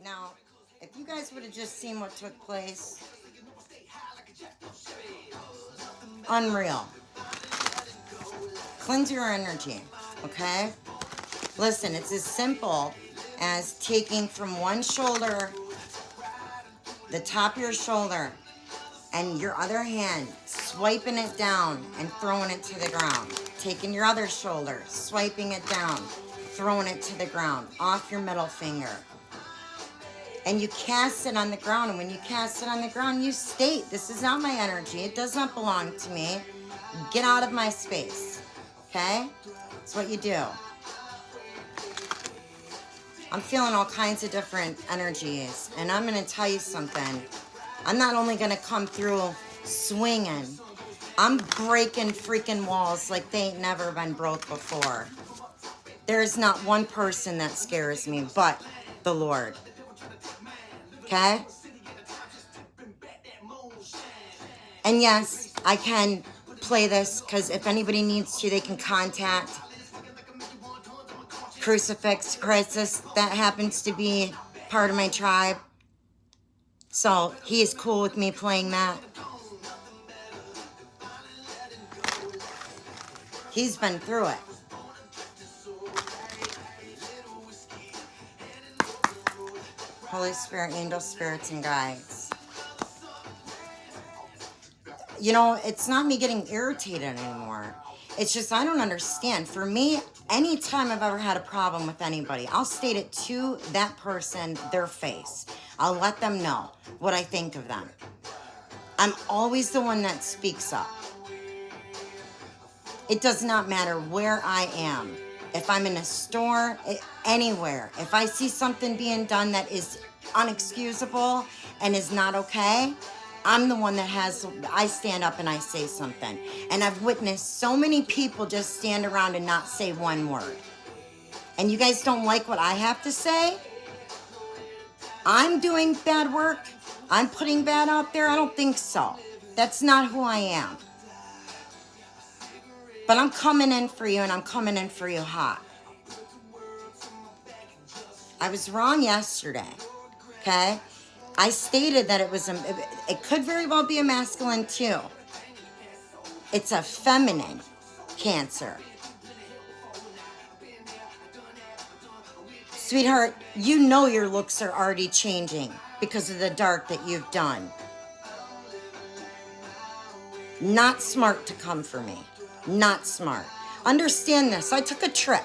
Now, if you guys would have just seen what took place, unreal. Cleanse your energy, okay? Listen, it's as simple as taking from one shoulder, the top of your shoulder, and your other hand, swiping it down and throwing it to the ground. Taking your other shoulder, swiping it down, throwing it to the ground, off your middle finger. And you cast it on the ground. And when you cast it on the ground, you state, this is not my energy. It does not belong to me. Get out of my space. Okay? That's what you do. I'm feeling all kinds of different energies. And I'm going to tell you something. I'm not only going to come through swinging. I'm breaking freaking walls like they ain't never been broke before. There's not one person that scares me but the Lord. Okay? And yes, I can play this because if anybody needs to, they can contact Crucifix Crisis. That happens to be part of my tribe. So he is cool with me playing that. He's been through it. Holy Spirit, angels, spirits, and guides. You know, it's not me getting irritated anymore. It's just I don't understand. For me, anytime I've ever had a problem with anybody, I'll state it to that person, their face. I'll let them know what I think of them. I'm always the one that speaks up. It does not matter where I am. If I'm in a store, anywhere, if I see something being done that is unexcusable and is not okay, I'm the one that I stand up and I say something. And I've witnessed so many people just stand around and not say one word. And you guys don't like what I have to say? I'm doing bad work? I'm putting bad out there? I don't think so. That's not who I am. But I'm coming in for you, and I'm coming in for you hot. I was wrong yesterday, okay? I stated that it could very well be a masculine too. It's a feminine Cancer. Sweetheart, you know your looks are already changing because of the dark that you've done. Not smart to come for me. Not smart. Understand this. I took a trip,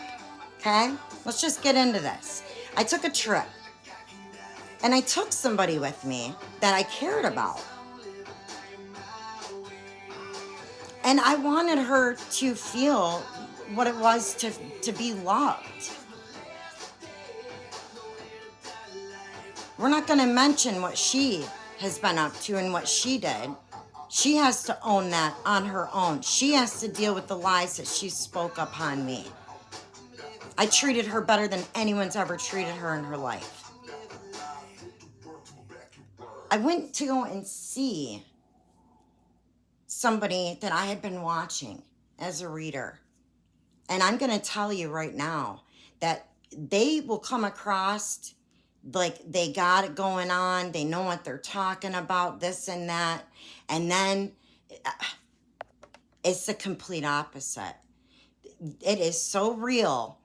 okay? Let's just get into this. I took a trip. And I took somebody with me that I cared about. And I wanted her to feel what it was to be loved. We're not going to mention what she has been up to and what she did. She has to own that on her own. She has to deal with the lies that she spoke upon me. I treated her better than anyone's ever treated her in her life. I went to go and see somebody that I had been watching as a reader. And I'm going to tell you right now that they will come across like they got it going on. They know what they're talking about, this and that. And then it's the complete opposite. It is so real.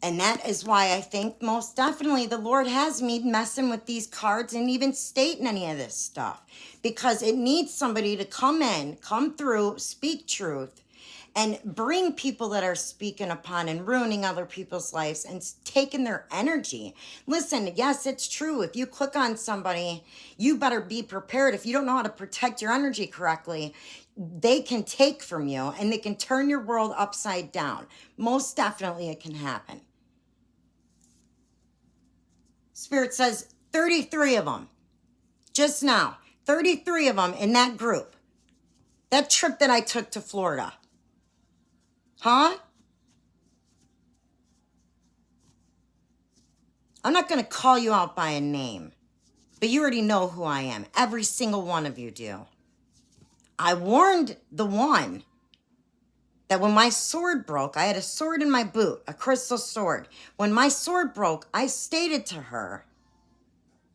And that is why I think most definitely the Lord has me messing with these cards and even stating any of this stuff. Because it needs somebody to come in, come through, speak truth, and bring people that are speaking upon and ruining other people's lives and taking their energy. Listen, yes, it's true. If you click on somebody, you better be prepared. If you don't know how to protect your energy correctly, they can take from you and they can turn your world upside down. Most definitely it can happen. Spirit says 33 of them. Just now, 33 of them in that group. That trip that I took to Florida. Huh? I'm not going to call you out by a name, but you already know who I am. Every single one of you do. I warned the one that when my sword broke, I had a sword in my boot, a crystal sword. When my sword broke, I stated to her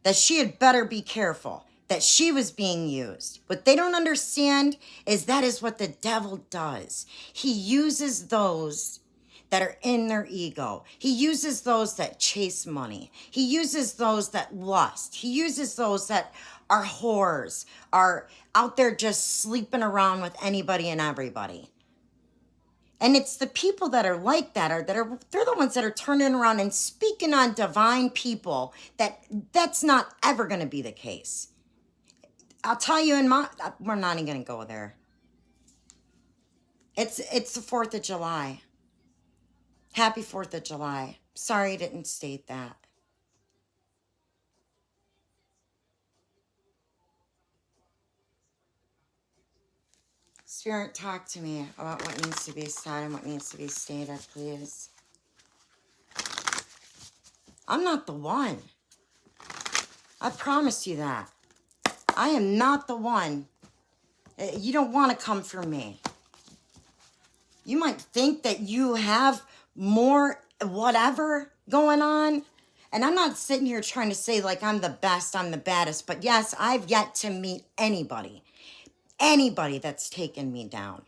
that she had better be careful, that she was being used. What they don't understand is that is what the devil does. He uses those that are in their ego. He uses those that chase money. He uses those that lust. He uses those that are whores, are out there just sleeping around with anybody and everybody. And it's the people that are like that, they're the ones that are turning around and speaking on divine people that's not ever going to be the case. I'll tell you we're not even going to go there. It's the 4th of July. Happy 4th of July. Sorry I didn't state that. Spirit, talk to me about what needs to be said and what needs to be stated, please. I'm not the one. I promise you that. I am not the one. You don't want to come for me. You might think that you have more whatever going on. And I'm not sitting here trying to say like I'm the best, I'm the baddest. But yes, I've yet to meet anybody that's taken me down.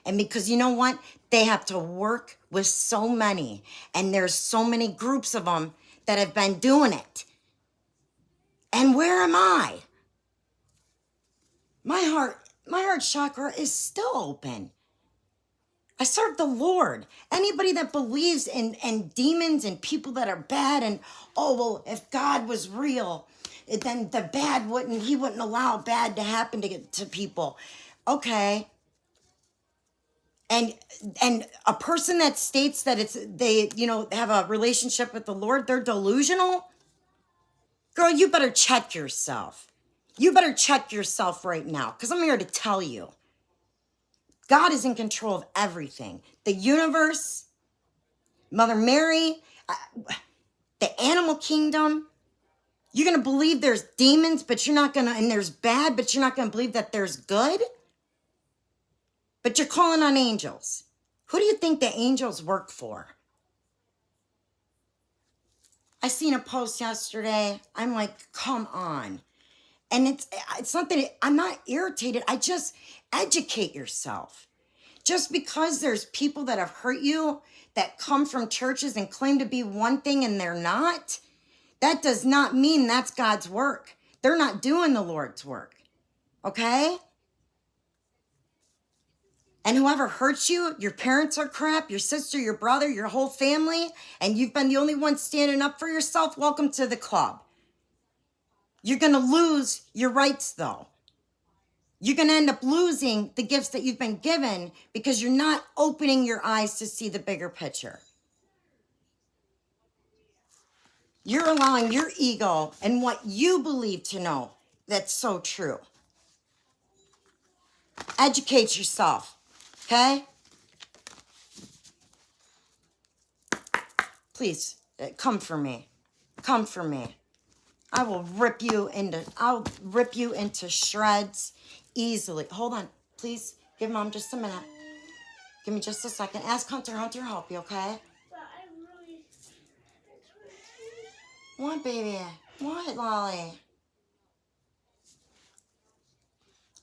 And because you know what? They have to work with so many. And there's so many groups of them that have been doing it. And where am I? My heart chakra is still open. I serve the Lord. Anybody that believes in demons and people that are bad and, oh, well, if God was real, then the bad he wouldn't allow bad to happen to people. Okay. And a person that states that they have a relationship with the Lord, they're delusional. Girl, you better check yourself. You better check yourself right now, because I'm here to tell you. God is in control of everything. The universe, Mother Mary, the animal kingdom. You're going to believe there's demons, but you're not going to, and there's bad, but you're not going to believe that there's good? But you're calling on angels. Who do you think the angels work for? I seen a post yesterday. I'm like, come on. And it's not that I'm not irritated. I just educate yourself. Just because there's people that have hurt you that come from churches and claim to be one thing and they're not, that does not mean that's God's work. They're not doing the Lord's work. Okay? And whoever hurts you, your parents are crap, your sister, your brother, your whole family, and you've been the only one standing up for yourself, welcome to the club. You're going to lose your rights, though. You're going to end up losing the gifts that you've been given because you're not opening your eyes to see the bigger picture. You're allowing your ego and what you believe to know that's so true. Educate yourself, okay? Please, come for me. Come for me. I'll rip you into shreds easily. Hold on, please. Give Mom just a minute. Give me just a second. Ask Hunter. Hunter, help you, okay? But I really... What, baby? What, Lolly?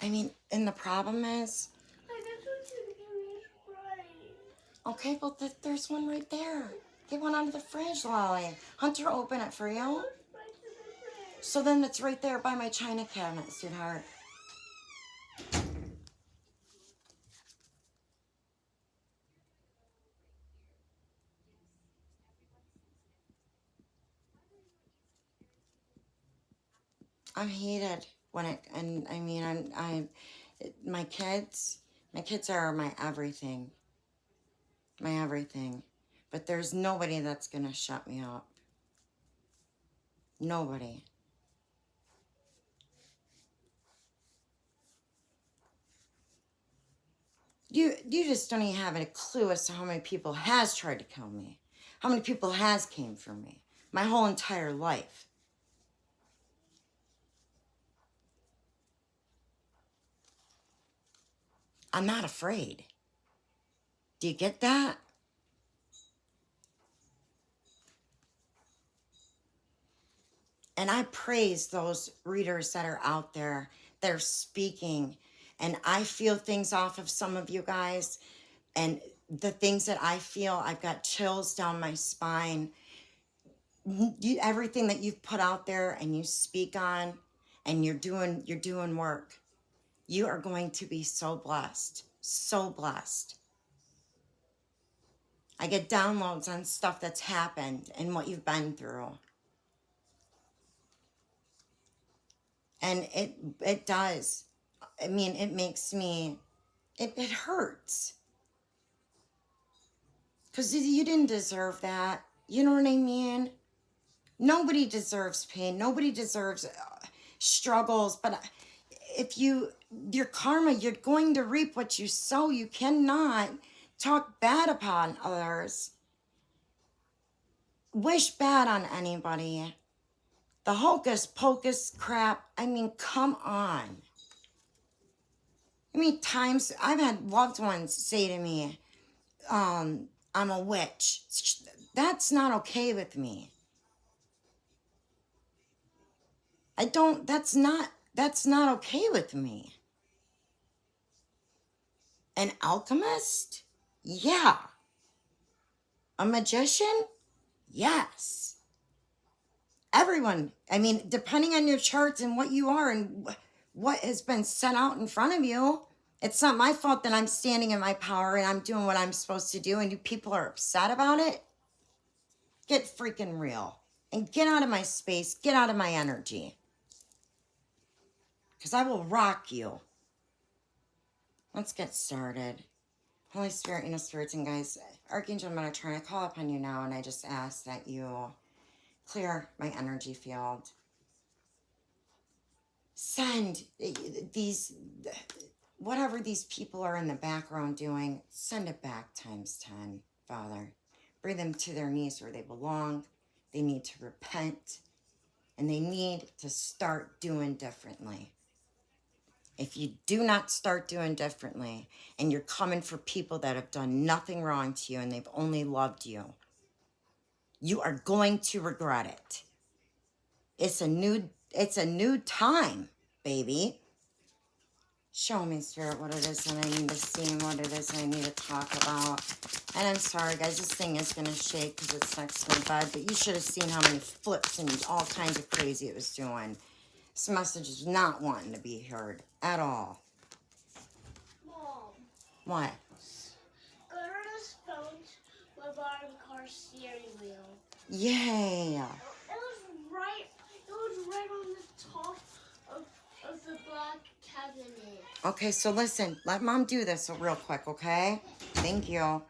I mean, and the problem is... I just want you to give me Sprite. Okay, well, there's one right there. Get one out of the fridge, Lolly. Hunter, open it for you. So then it's right there by my china cabinet, sweetheart. I'm heated my kids are my everything. My everything. But there's nobody that's going to shut me up. Nobody. You just don't even have any clue as to how many people has tried to kill me. How many people has came for me. My whole entire life. I'm not afraid. Do you get that? And I praise those readers that are out there that are speaking. And I feel things off of some of you guys. And the things that I feel, I've got chills down my spine. Everything that you've put out there and you speak on, and you're doing work. You are going to be so blessed. So blessed. I get downloads on stuff that's happened and what you've been through. And it does. I mean, it makes me, it hurts. Because you didn't deserve that. You know what I mean? Nobody deserves pain. Nobody deserves struggles. But if your karma, you're going to reap what you sow. You cannot talk bad upon others. Wish bad on anybody. The hocus pocus crap. I mean, come on. How many times I've had loved ones say to me, I'm a witch. That's not okay with me. That's not okay with me. An alchemist? Yeah. A magician? Yes. Everyone, I mean, depending on your charts and what you are and what has been set out in front of you, it's not my fault that I'm standing in my power and I'm doing what I'm supposed to do and you people are upset about it. Get freaking real and get out of my space, get out of my energy. Because I will rock you. Let's get started. Holy Spirit, spirits and guys, Archangel Metatron, I call upon you now and I just ask that you clear my energy field. Send these, whatever these people are in the background doing, send it back times 10, Father. Bring them to their knees where they belong. They need to repent and they need to start doing differently. If you do not start doing differently and you're coming for people that have done nothing wrong to you and they've only loved you, you are going to regret it. It's a new time, baby. Show me, Spirit, what it is that I need to see and what it is I need to talk about. And I'm sorry, guys, this thing is going to shake because it's next to my bed, but you should have seen how many flips and all kinds of crazy it was doing. This message is not wanting to be heard at all. Mom. What? Garda's phone was on the car steering wheel. Yay. It was right on the top of the black cabinet. Okay, so listen, let Mom do this real quick, okay? Thank you.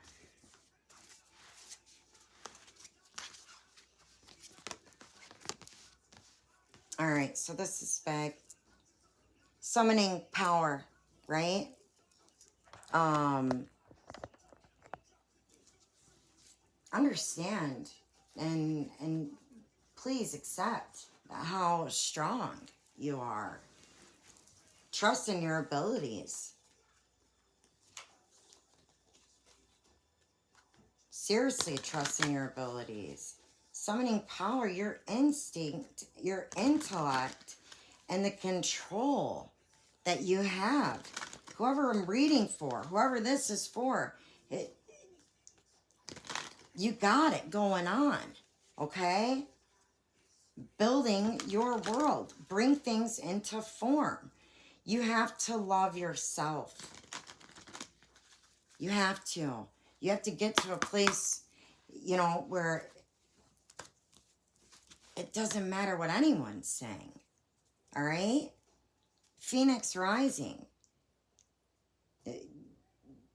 All right, so this is big. Summoning power, right? Understand and please accept how strong you are. Trust in your abilities. Seriously, trust in your abilities. Summoning power, your instinct, your intellect, and the control that you have. Whoever I'm reading for, whoever this is for, you got it going on, okay? Building your world. Bring things into form. You have to love yourself. You have to. You have to get to a place, where it doesn't matter what anyone's saying. All right? Phoenix rising.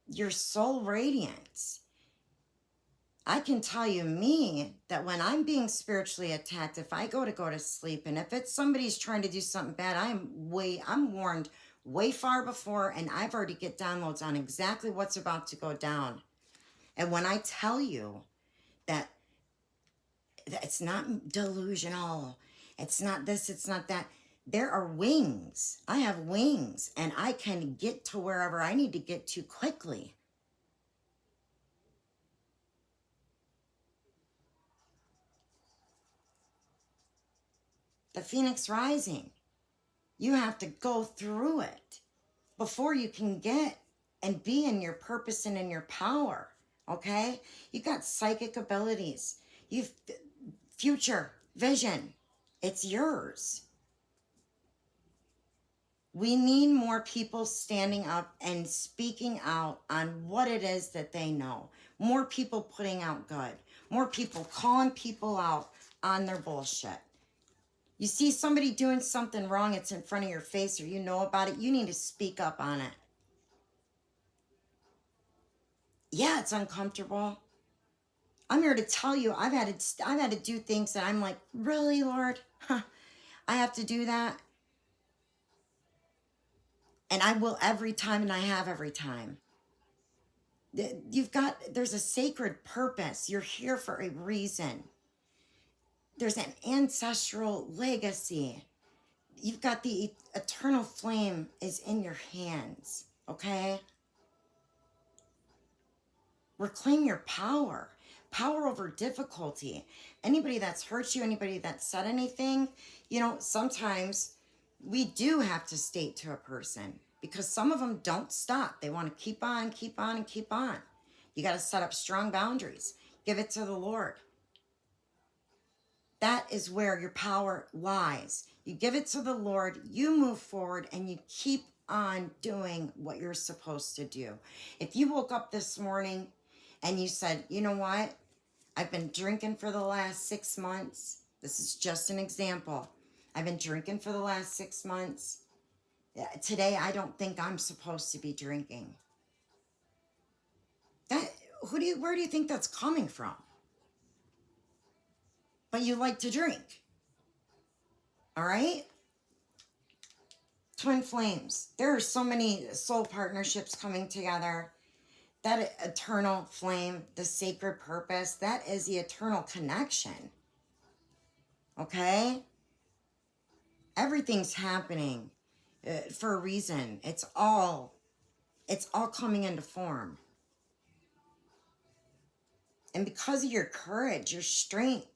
Your soul radiance. I can tell you, that when I'm being spiritually attacked, if I go to sleep, and if it's somebody's trying to do something bad, I'm warned way far before, and I've already get downloads on exactly what's about to go down. And when I tell you that it's not delusional, it's not this, it's not that, there are wings. I have wings, and I can get to wherever I need to get to quickly. the phoenix rising. You have to go through it before you can get and be in your purpose and in your power. Okay? You got psychic abilities. You've future vision. It's yours. We need more people standing up and speaking out on what it is that they know. More people putting out good. More people calling people out on their bullshit. You see somebody doing something wrong, it's in front of your face, or you know about it, you need to speak up on it. Yeah, it's uncomfortable. I'm here to tell you, I've had to do things that I'm like, really, Lord? Huh, I have to do that? And I will every time, and I have every time. There's a sacred purpose. You're here for a reason. There's an ancestral legacy. You've got the eternal flame is in your hands, okay? Reclaim your power. Power over difficulty. Anybody that's hurt you, anybody that said anything, sometimes we do have to state to a person because some of them don't stop. They want to keep on, keep on, and keep on. You got to set up strong boundaries. Give it to the Lord. That is where your power lies. You give it to the Lord, you move forward, and you keep on doing what you're supposed to do. If you woke up this morning and you said, you know what? I've been drinking for the last 6 months. This is just an example. I've been drinking for the last 6 months. Today, I don't think I'm supposed to be drinking. Where do you think that's coming from? But you like to drink. All right? Twin flames. There are so many soul partnerships coming together. That eternal flame, the sacred purpose, that is the eternal connection. Okay? Everything's happening for a reason. It's all coming into form. And because of your courage, your strength,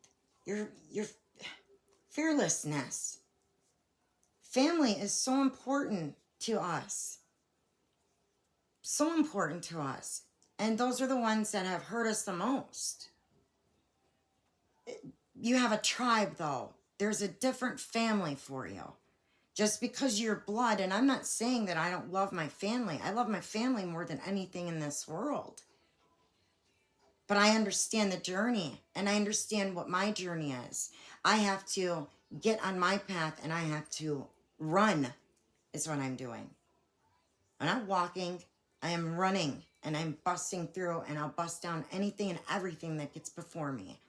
your fearlessness, family is so important to us. So important to us. And those are the ones that have hurt us the most. You have a tribe, though. There's a different family for you. Just because you're blood, and I'm not saying that I don't love my family. I love my family more than anything in this world. But I understand the journey, and I understand what my journey is. I have to get on my path, and I have to run, is what I'm doing. I'm not walking, I am running, and I'm busting through, and I'll bust down anything and everything that gets before me.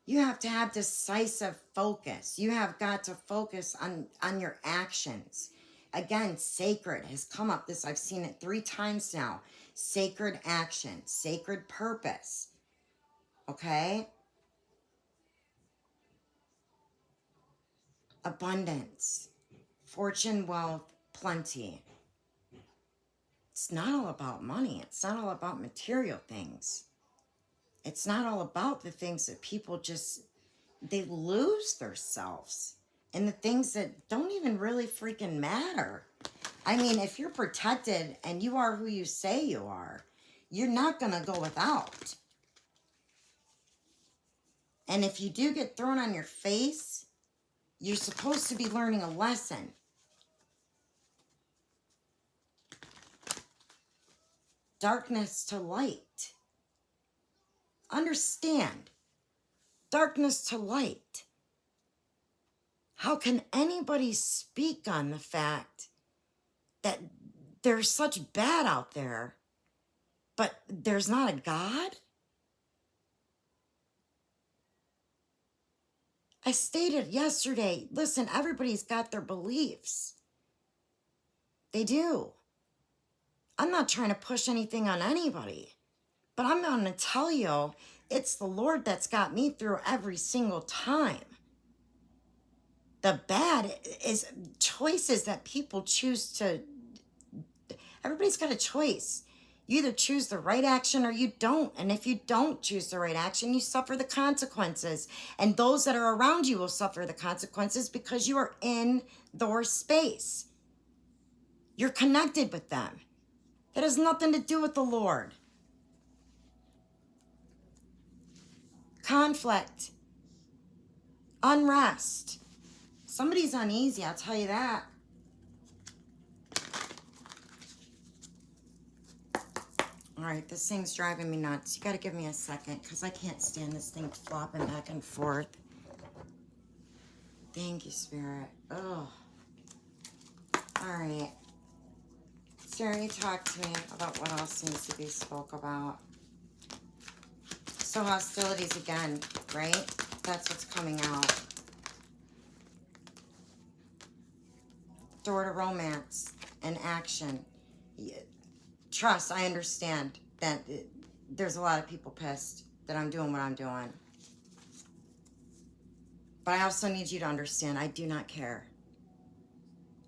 You have to have decisive focus. You have got to focus on your actions. Again, sacred has come up. I've seen it 3 times now. Sacred action, sacred purpose. Okay? Abundance, fortune, wealth, plenty. It's not all about money. It's not all about material things. It's not all about the things that people they lose themselves in the things that don't even really freaking matter. I mean, if you're protected and you are who you say you are, you're not going to go without. And if you do get thrown on your face, you're supposed to be learning a lesson. Darkness to light. Understand. Darkness to light. How can anybody speak on the fact that there's such bad out there, but there's not a God? I stated yesterday, listen, everybody's got their beliefs. They do. I'm not trying to push anything on anybody, but I'm going to tell you, it's the Lord that's got me through every single time. The bad is choices that people choose to. Everybody's got a choice. You either choose the right action or you don't. And if you don't choose the right action, you suffer the consequences. And those that are around you will suffer the consequences because you are in their space. You're connected with them. That has nothing to do with the Lord. Conflict, unrest. Somebody's uneasy, I'll tell you that. All right, this thing's driving me nuts. You got to give me a second because I can't stand this thing flopping back and forth. Thank you, Spirit. Oh. All right. Sarah, you talk to me about what else needs to be spoke about. So hostilities again, right? That's what's coming out. Door to romance and action. Trust, I understand that there's a lot of people pissed that I'm doing what I'm doing. But I also need you to understand, I do not care.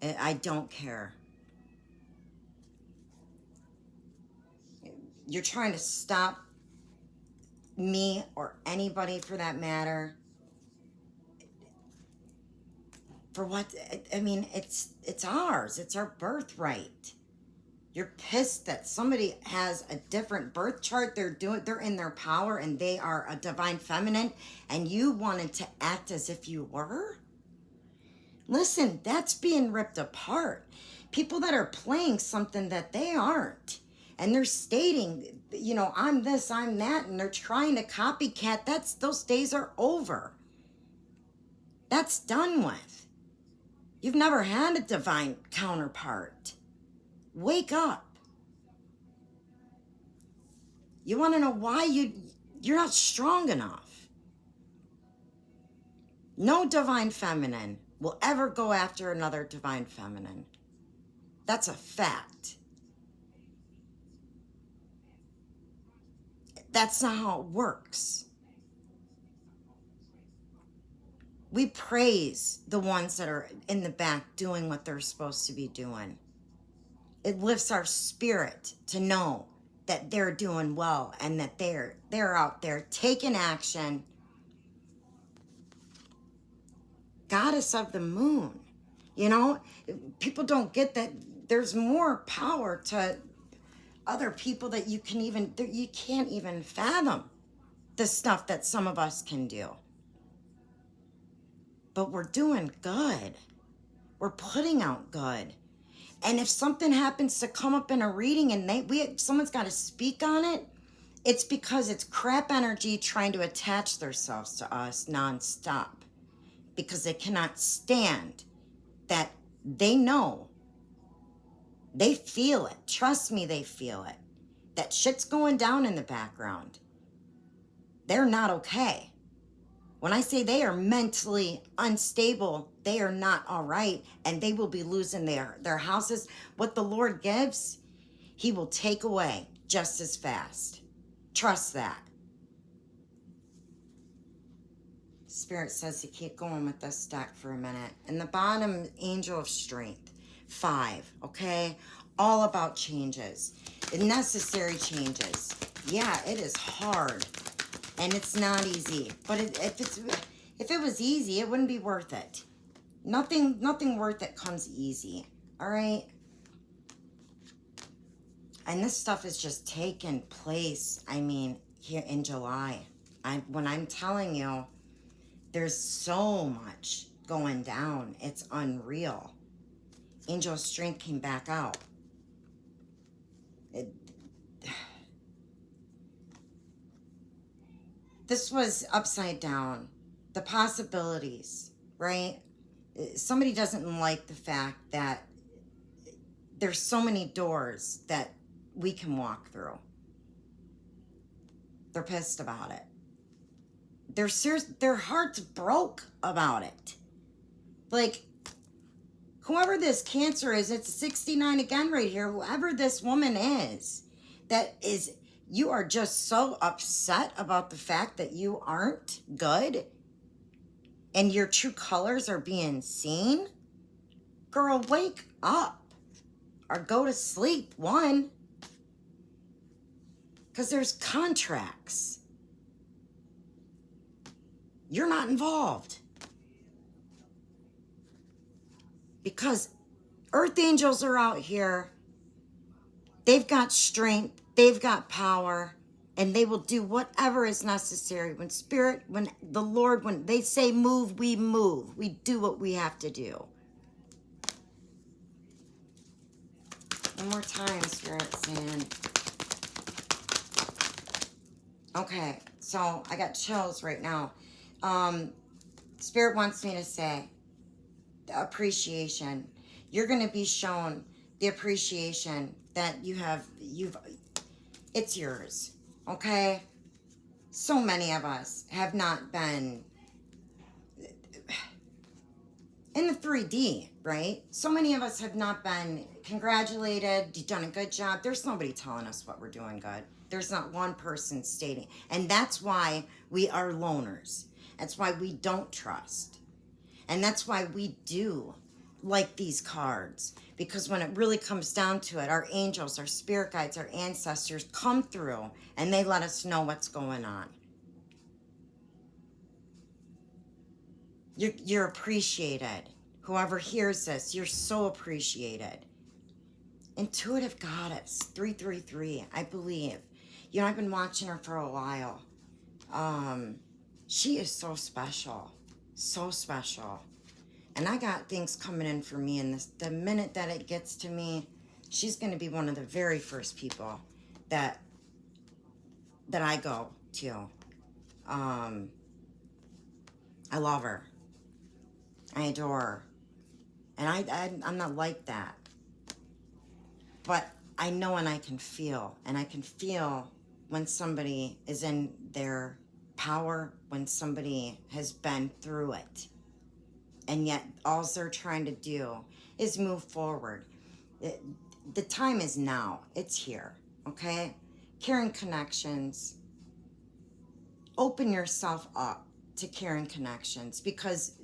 I don't care. You're trying to stop me or anybody for that matter. For what? I mean, it's ours. It's our birthright. You're pissed that somebody has a different birth chart. They're in their power and they are a divine feminine and you wanted to act as if you were? Listen, that's being ripped apart. People that are playing something that they aren't. And they're stating, you know, I'm this, I'm that, and they're trying to copycat. Those days are over. That's done with. You've never had a divine counterpart. Wake up. You want to know why you're not strong enough. No divine feminine will ever go after another divine feminine. That's a fact. That's not how it works. We praise the ones that are in the back doing what they're supposed to be doing. It lifts our spirit to know that they're doing well and that they're out there taking action. Goddess of the moon. You know, people don't get that there's more power to other people that you can't even fathom the stuff that some of us can do. But we're doing good. We're putting out good. And if something happens to come up in a reading and someone's got to speak on it, it's because it's crap energy trying to attach themselves to us nonstop. Because they cannot stand that they know. They feel it. Trust me, they feel it. That shit's going down in the background. They're not okay. When I say they are mentally unstable, they are not all right, and they will be losing their houses. What the Lord gives, he will take away just as fast. Trust that. Spirit says to keep going with this deck for a minute. And the bottom, Angel of Strength, 5, okay? All about changes, necessary changes. Yeah, it is hard. And it's not easy, but if it was easy, it wouldn't be worth it. Nothing worth it comes easy, all right? And this stuff is just taking place, I mean, here in July. When I'm telling you, there's so much going down. It's unreal. Angel of Strength came back out. This was upside down. The possibilities, right? Somebody doesn't like the fact that there's so many doors that we can walk through. They're pissed about it. They're serious. Their hearts broke about it. Like, whoever this Cancer is, it's 69 again right here. Whoever this woman is, you are just so upset about the fact that you aren't good and your true colors are being seen. Girl, wake up or go to sleep. One, Because there's contracts. You're not involved. Because earth angels are out here. They've got strength. They've got power. And they will do whatever is necessary. When the Lord, when they say move, we move. We do what we have to do. One more time, Spirit saying. Okay, so I got chills right now. Spirit wants me to say appreciation. You're going to be shown the appreciation that it's yours. Okay? So many of us have not been in the 3D, right? So many of us have not been congratulated. You've done a good job. There's nobody telling us what we're doing good. There's not one person stating. And that's why we are loners. That's why we don't trust. And that's why we do like these cards. Because when it really comes down to it, our angels, our spirit guides, our ancestors come through and they let us know what's going on. You're appreciated. Whoever hears this, you're so appreciated. Intuitive Goddess, 333, I believe. You know, I've been watching her for a while. She is so special. So special. And I got things coming in for me, and the minute that it gets to me, she's going to be one of the very first people that I go to. I love her. I adore her. And I'm not like that. But I know and I can feel. And I can feel when somebody is in their power, when somebody has been through it. And yet all they're trying to do is move forward. The time is now. It's here. Okay? Caring connections. Open yourself up to caring connections, because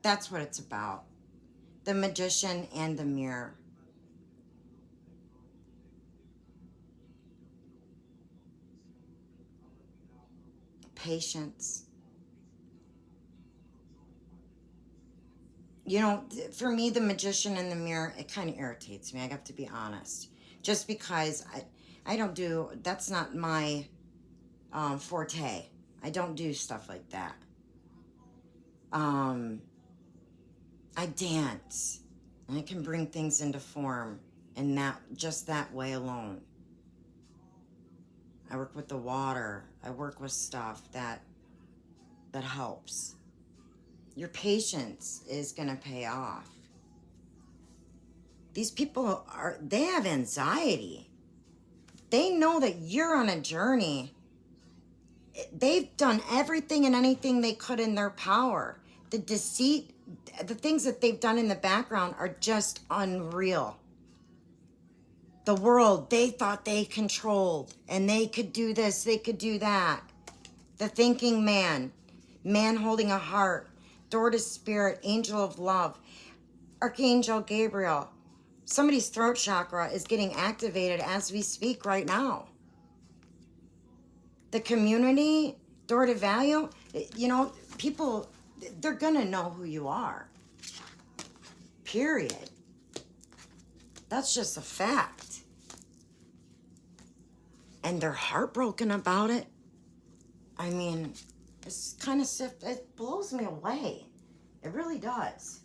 that's what it's about. The Magician and the Mirror. Patience. You know, for me, the Magician and the Mirror, it kind of irritates me. I have to be honest. Just because I don't do, that's not my forte. I don't do stuff like that. I dance, and I can bring things into form, and just that way alone. I work with the water. I work with stuff that helps. Your patience is going to pay off. These people they have anxiety. They know that you're on a journey. They've done everything and anything they could in their power. The deceit, the things that they've done in the background are just unreal. The world, they thought they controlled, and they could do this, they could do that. The thinking man holding a heart, door to spirit, angel of love, Archangel Gabriel. Somebody's throat chakra is getting activated as we speak right now. The community, door to value, you know, people, they're going to know who you are. Period. That's just a fact. And they're heartbroken about it. I mean, it's kind of, it blows me away. It really does.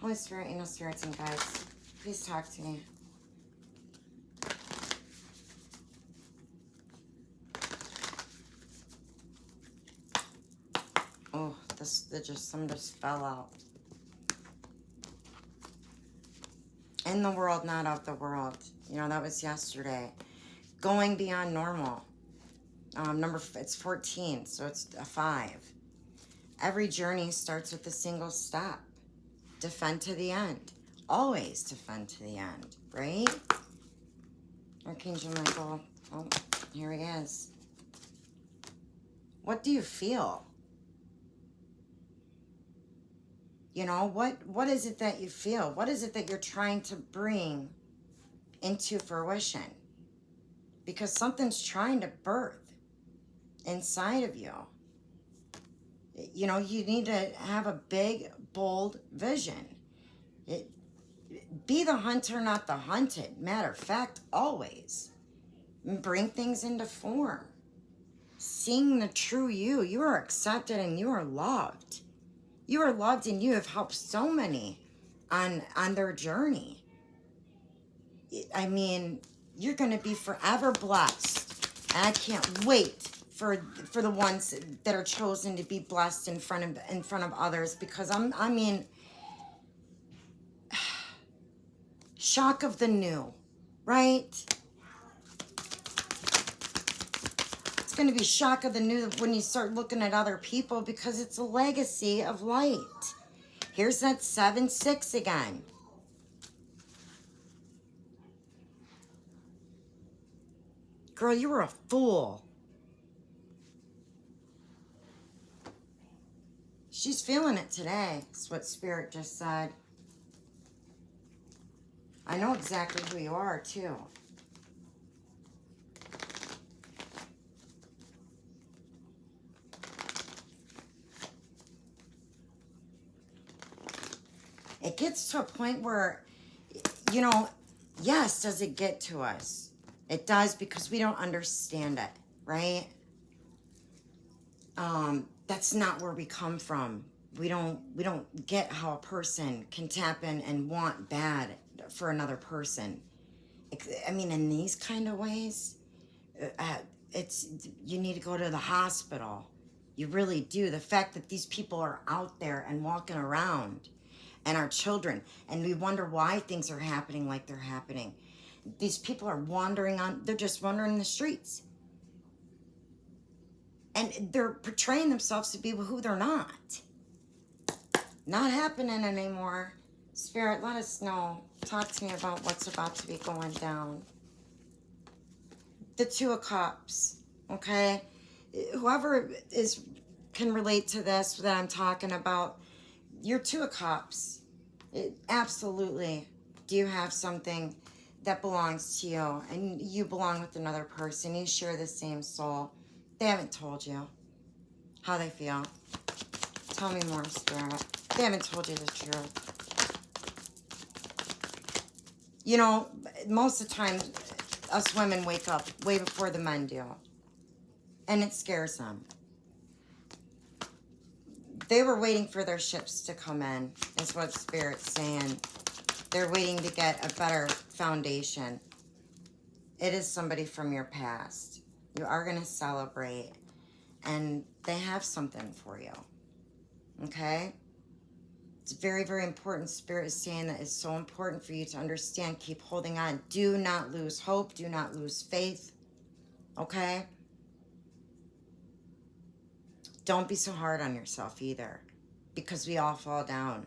Holy Spirit, angel spirits, and guides, please talk to me. Oh, some just fell out. In the world, not of the world. You know, that was yesterday. Going beyond normal. It's 14, so it's a 5. Every journey starts with a single step. Defend to the end. Always defend to the end, right? Archangel Michael. Oh, here he is. What do you feel? You know, what is it that you feel? What is it that you're trying to bring into fruition? because something's trying to birth inside of you. You know, you need to have a big, bold vision. Be the hunter, not the hunted. Matter of fact, always. Bring things into form. Seeing the true you. You are accepted and you are loved. You are loved and you have helped so many on their journey. I mean, you're going to be forever blessed. And I can't wait for the ones that are chosen to be blessed in front of others, because I mean, shock of the new, right? It's going to be shock of the new when you start looking at other people, because it's a legacy of light. Here's that 7-6 again. Girl, you were a fool. She's feeling it today. That's what Spirit just said. I know exactly who you are, too. It gets to a point where, you know, yes, does it get to us? It does, because we don't understand it, right? That's not where we come from. We don't get how a person can tap in and want bad for another person. I mean, in these kind of ways, you need to go to the hospital. You really do. The fact that these people are out there and walking around, and our children, and we wonder why things are happening like they're happening. These people are they're just wandering the streets. And they're portraying themselves to be who they're not. Not happening anymore. Spirit, let us know. Talk to me about what's about to be going down. The 2 of Cups, okay? Whoever can relate to this that I'm talking about, your 2 of Cups, absolutely. Do you have something that belongs to you, and you belong with another person? You share the same soul. They haven't told you how they feel. Tell me more, Spirit. They haven't told you the truth. You know, most of the time, us women wake up way before the men do. And it scares them. They were waiting for their ships to come in, is what Spirit's saying. They're waiting to get a better foundation. It is somebody from your past. You are going to celebrate. And they have something for you. Okay? It's very, very important. Spirit is saying that it's so important for you to understand. Keep holding on. Do not lose hope. Do not lose faith. Okay? Don't be so hard on yourself either, because we all fall down.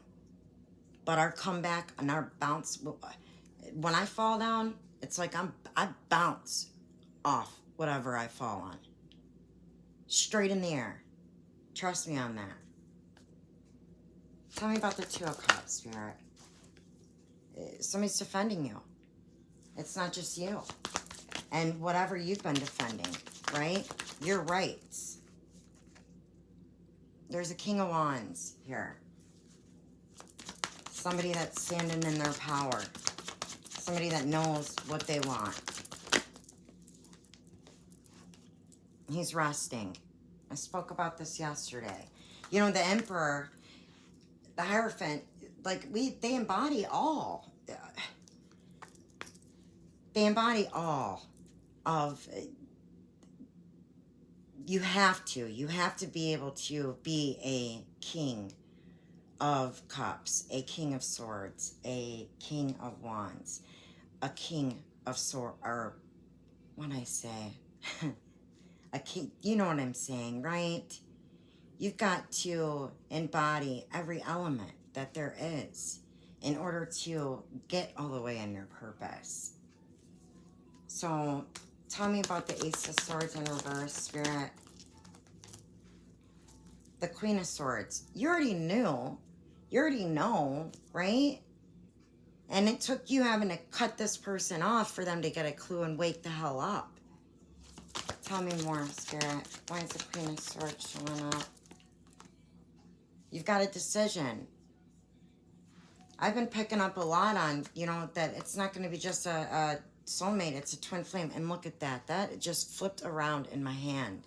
But our comeback and our bounce, when I fall down, it's like I bounce off whatever I fall on. Straight in the air. Trust me on that. Tell me about the 2 of Cups, Spirit. Somebody's defending you. It's not just you. And whatever you've been defending, right? Your rights. There's a King of Wands here. Somebody that's standing in their power. Somebody that knows what they want. He's resting. I spoke about this yesterday. You know, the Emperor, the Hierophant, like they embody all. They embody all of. You have to be able to be a King of Cups, a King of Swords, a King of Wands, a King of Swords, or when I say a king, you know what I'm saying, right? You've got to embody every element that there is in order to get all the way in your purpose. So tell me about the Ace of Swords in reverse, Spirit. The Queen of Swords. You already knew. You already know, right? And it took you having to cut this person off for them to get a clue and wake the hell up. Tell me more, Spirit. Why is the Queen of Swords showing up? You've got a decision. I've been picking up a lot on, you know, that it's not going to be just a soulmate. It's a twin flame. And look at that. That just flipped around in my hand.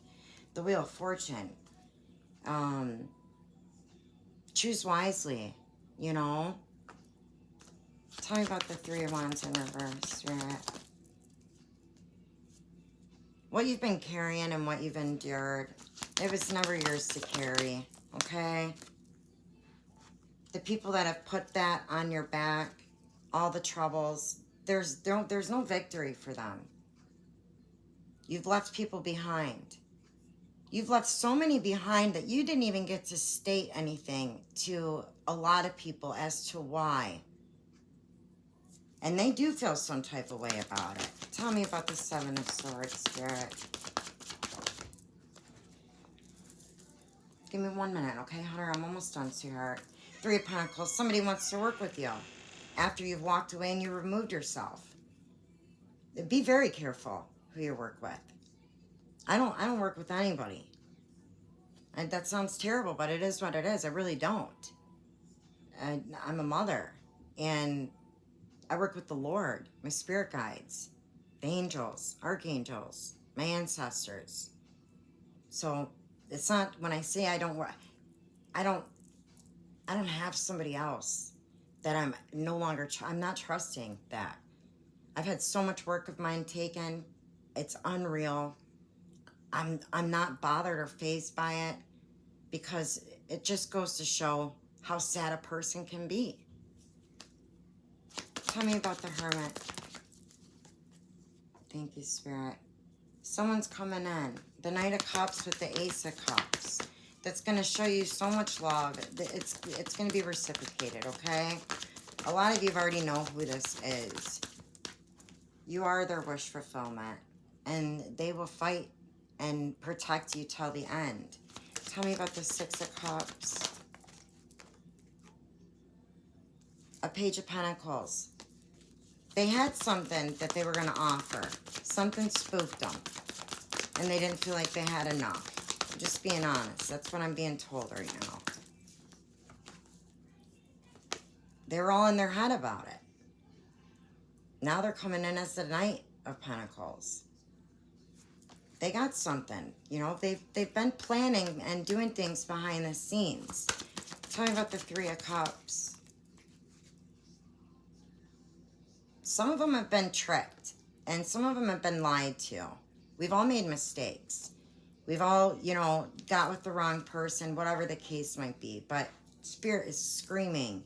The Wheel of Fortune. Choose wisely, you know. Tell me about the Three of Wands in reverse, Spirit. What you've been carrying and what you've endured, it was never yours to carry, okay? The people that have put that on your back, all the troubles, there's no victory for them. You've left people behind. You've left so many behind that you didn't even get to state anything to a lot of people as to why. And they do feel some type of way about it. Tell me about the Seven of Swords, Spirit. Give me 1 minute, okay, Hunter? I'm almost done, sweetheart. Three of Pentacles. Somebody wants to work with you after you've walked away and you removed yourself. Be very careful who you work with. I don't work with anybody. And that sounds terrible, but it is what it is. I really don't. I'm a mother, and I work with the Lord, my spirit guides, the angels, archangels, my ancestors. So it's not, when I say I don't work, I don't have somebody else that I'm no longer, I'm not trusting that. I've had so much work of mine taken. It's unreal. I'm not bothered or fazed by it, because it just goes to show how sad a person can be. Tell me about the Hermit. Thank you, Spirit. Someone's coming in. The Knight of Cups with the Ace of Cups. That's going to show you so much love. It's going to be reciprocated, okay? A lot of you already know who this is. You are their wish fulfillment. And they will fight and protect you till the end. Tell me about the Six of Cups. A Page of Pentacles. They had something that they were going to offer. Something spooked them. And they didn't feel like they had enough. Just being honest. That's what I'm being told right now. They were all in their head about it. Now they're coming in as the Knight of Pentacles. They got something. You know, they've been planning and doing things behind the scenes. Tell me about the Three of Cups. Some of them have been tricked, and some of them have been lied to. We've all made mistakes. We've all, you know, got with the wrong person, whatever the case might be. But Spirit is screaming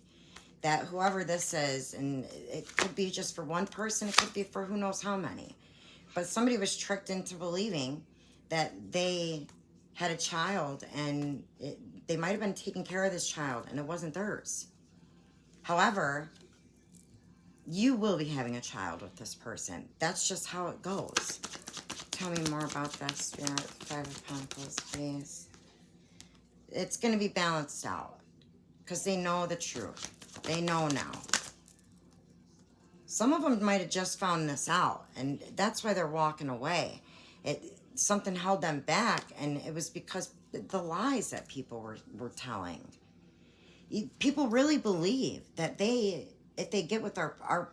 that whoever this is, and it could be just for one person, it could be for who knows how many. But somebody was tricked into believing that they had a child, and they might have been taking care of this child, and it wasn't theirs. However, you will be having a child with this person. That's just how it goes. Tell me more about that, Spirit. Five of Pentacles, please. It's going to be balanced out because they know the truth. They know now. Some of them might have just found this out, and that's why they're walking away. Something held them back, and it was because the lies that people were telling. People really believe that if they get with our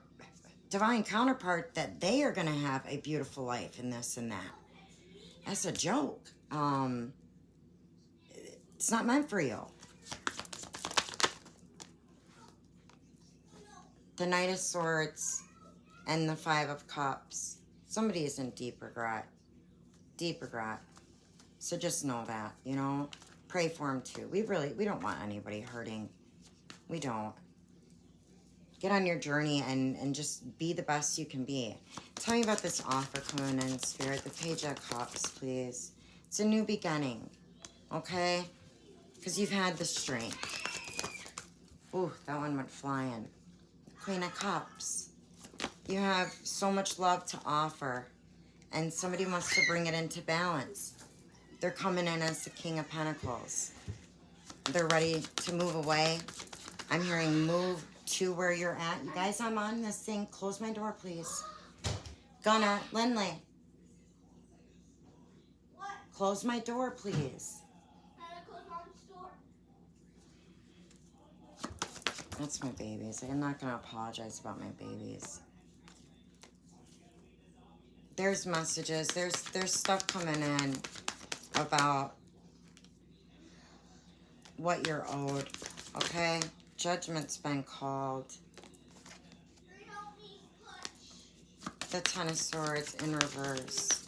divine counterpart, that they are going to have a beautiful life and this and that. That's a joke. It's not meant for you. The Knight of Swords and the Five of Cups. Somebody is in deep regret. Deep regret. So just know that, you know. Pray for them too. We don't want anybody hurting. We don't. Get on your journey and just be the best you can be. Tell me about this offer coming in, Spirit. The Page of Cups, please. It's a new beginning, okay? Because you've had the strength. Ooh, that one went flying. Queen of Cups. You have so much love to offer, and somebody wants to bring it into balance. They're coming in as the King of Pentacles. They're ready to move away. I'm hearing move to where you're at. You guys, I'm on this thing. Close my door, please. Gunnar, Lindley. Close my door, please. That's my babies. I'm not going to apologize about my babies. There's messages. There's stuff coming in about what you're owed. Okay? Judgment's been called. The Ten of Swords in reverse.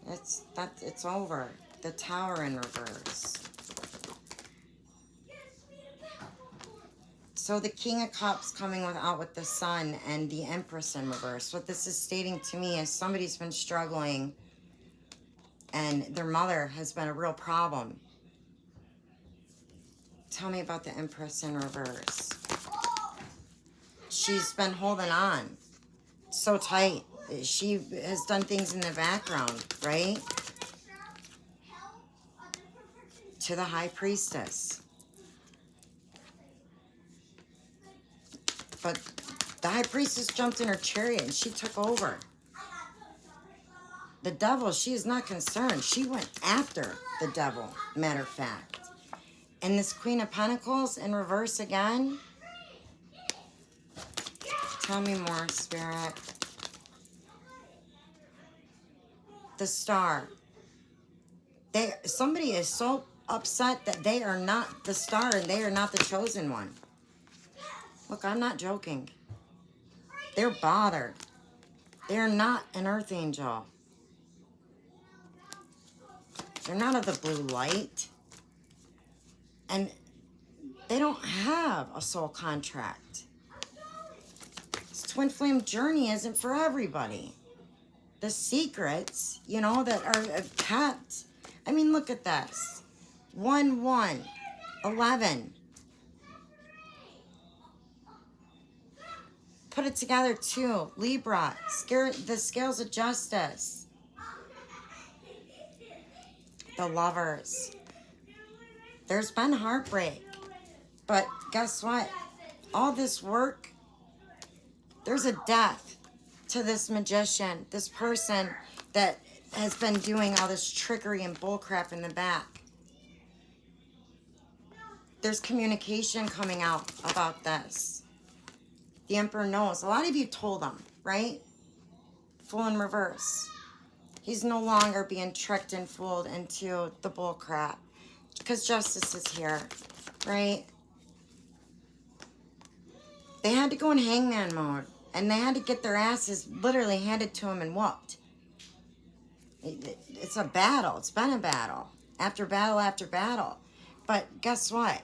It's over. The Tower in reverse. So the King of Cups coming out with the Sun and the Empress in reverse. What this is stating to me is somebody's been struggling and their mother has been a real problem. Tell me about the Empress in reverse. She's been holding on so tight. She has done things in the background, right? To the High Priestess. But the High Priestess jumped in her chariot and she took over. The devil, she is not concerned. She went after the devil, matter of fact. And this Queen of Pentacles in reverse again. Tell me more, Spirit. The Star. Somebody is so upset that they are not the star and they are not the chosen one. Look, I'm not joking. They're bothered. They're not an earth angel. They're not of the blue light. And they don't have a soul contract. This twin flame journey isn't for everybody. The secrets, you know, that are kept. I mean, look at this. 1, 1, 11. Put it together too. Libra, the scales of justice. The Lovers. There's been heartbreak. But guess what? All this work, there's a death to this magician, this person that has been doing all this trickery and bullcrap in the back. There's communication coming out about this. The Emperor knows. A lot of you told him, right? Fool in reverse. He's no longer being tricked and fooled into the bullcrap. Because justice is here, right? They had to go in hangman mode. And they had to get their asses literally handed to them and whooped. It's a battle. It's been a battle. After battle after battle. But guess what?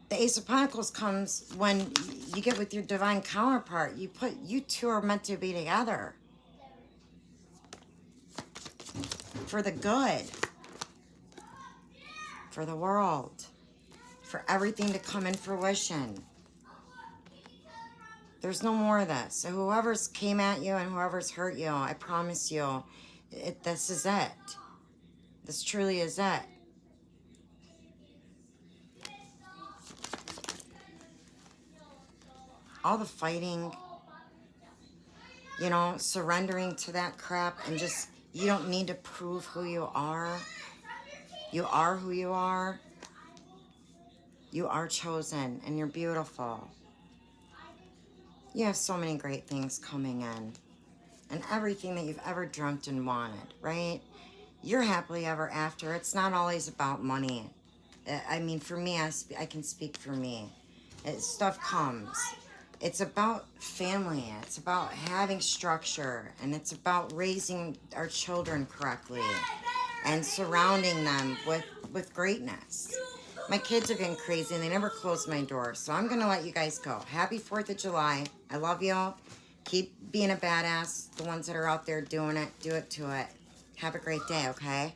The Ace of Pentacles comes when you get with your divine counterpart. You two are meant to be together. For the good. For the world. For everything to come in fruition. There's no more of this. So whoever's came at you and whoever's hurt you, I promise you, this is it. This truly is it. All the fighting, you know, surrendering to that crap and just, you don't need to prove who you are. You are who you are. You are chosen and you're beautiful. You have so many great things coming in. And everything that you've ever dreamt and wanted, right? You're happily ever after. It's not always about money. I mean, for me, I can speak for me. Stuff comes. It's about family. It's about having structure. And it's about raising our children correctly. And surrounding them with greatness. My kids are getting crazy and they never close my door. So I'm going to let you guys go. Happy 4th of July. I love you. Keep being a badass. The ones that are out there doing it, do it to it. Have a great day, okay?